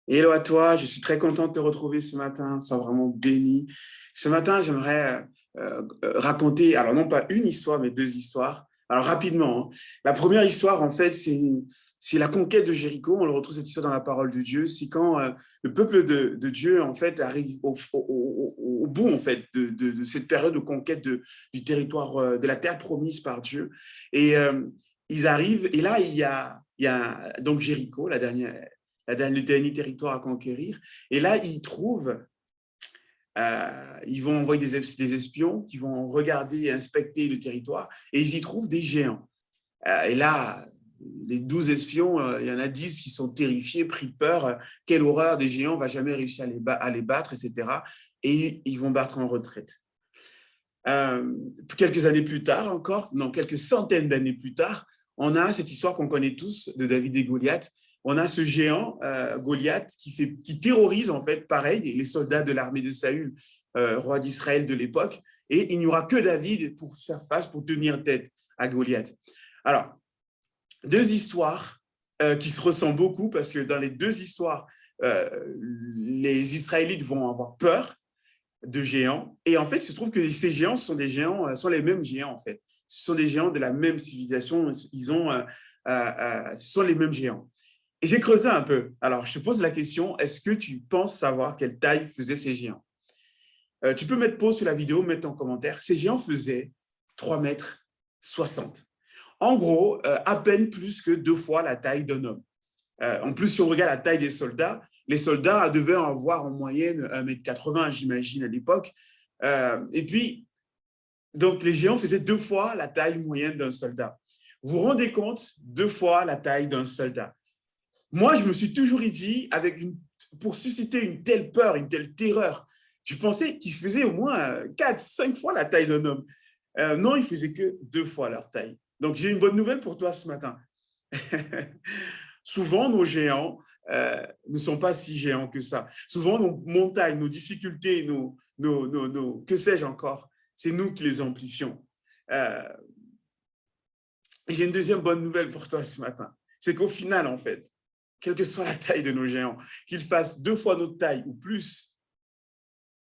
Hello à toi, je suis très content de te retrouver ce matin, sois vraiment béni. Ce matin, j'aimerais raconter, alors non pas une histoire, mais deux histoires. Alors rapidement, hein. La première histoire, en fait, c'est la conquête de Jéricho. On le retrouve cette histoire dans la parole de Dieu. C'est quand le peuple de Dieu, en fait, arrive au bout, en fait, de cette période de conquête du territoire, de la terre promise par Dieu. Et ils arrivent, et là, il y a donc Jéricho, le dernier territoire à conquérir. Et là, ils vont envoyer des espions qui vont regarder et inspecter le territoire et ils y trouvent des géants. Et là, les 12 espions, il y en a 10 qui sont terrifiés, pris de peur. Quelle horreur, des géants, on ne va jamais réussir à les battre, etc. Et ils vont battre en retraite. Euh, Quelques années plus tard encore, non, quelques centaines d'années plus tard, on a cette histoire qu'on connaît tous de David et Goliath. On a ce géant, Goliath, qui terrorise en fait, pareil, les soldats de l'armée de Saül, roi d'Israël de l'époque, et il n'y aura que David pour faire face, pour tenir tête à Goliath. Alors, deux histoires qui se ressemblent beaucoup parce que dans les deux histoires, les Israélites vont avoir peur de géants. Et en fait, il se trouve que ces géants sont des géants, sont les mêmes géants en fait. Ce sont des géants de la même civilisation. Ce sont les mêmes géants. Et j'ai creusé un peu. Alors, je te pose la question, est-ce que tu penses savoir quelle taille faisaient ces géants? Tu peux mettre pause sur la vidéo, mettre en commentaire. Ces géants faisaient 3 mètres 60. En gros, à peine plus que 2 fois la taille d'un homme. En plus, si on regarde la taille des soldats, les soldats devaient en avoir en moyenne 1,80 m, j'imagine, à l'époque. Et puis, donc, les géants faisaient 2 fois la taille moyenne d'un soldat. Vous vous rendez compte? 2 fois la taille d'un soldat. Moi, je me suis toujours dit, pour susciter une telle peur, une telle terreur, je pensais qu'ils faisaient au moins 4, 5 fois la taille d'un homme. Non, ils faisaient que 2 fois leur taille. Donc, j'ai une bonne nouvelle pour toi ce matin. Souvent, nos géants ne sont pas si géants que ça. Souvent, nos montagnes, nos difficultés, que sais-je encore, c'est nous qui les amplifions. Euh, J'ai une deuxième bonne nouvelle pour toi ce matin. C'est qu'au final, en fait, quelle que soit la taille de nos géants, qu'ils fassent 2 fois notre taille ou plus,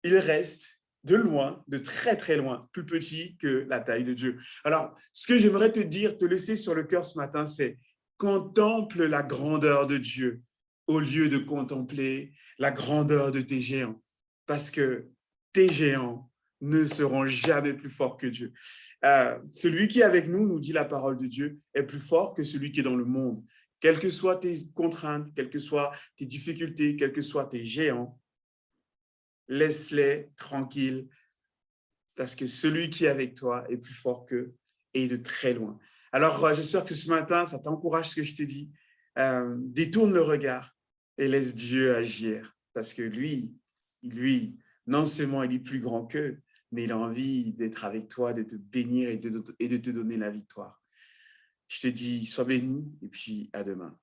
ils restent de loin, de très très loin, plus petits que la taille de Dieu. Alors, ce que j'aimerais te dire, te laisser sur le cœur ce matin, c'est contemple la grandeur de Dieu au lieu de contempler la grandeur de tes géants, parce que tes géants ne seront jamais plus forts que Dieu. Celui qui est avec nous, nous dit la parole de Dieu, est plus fort que celui qui est dans le monde. Quelles que soient tes contraintes, quelles que soient tes difficultés, quels que soient tes géants, laisse-les tranquilles, parce que celui qui est avec toi est plus fort qu'eux et de très loin. Alors, j'espère que ce matin, ça t'encourage ce que je te dis. Détourne le regard et laisse Dieu agir, parce que lui, non seulement il est plus grand qu'eux, mais il a envie d'être avec toi, de te bénir et de te donner la victoire. Je te dis, sois béni et puis à demain.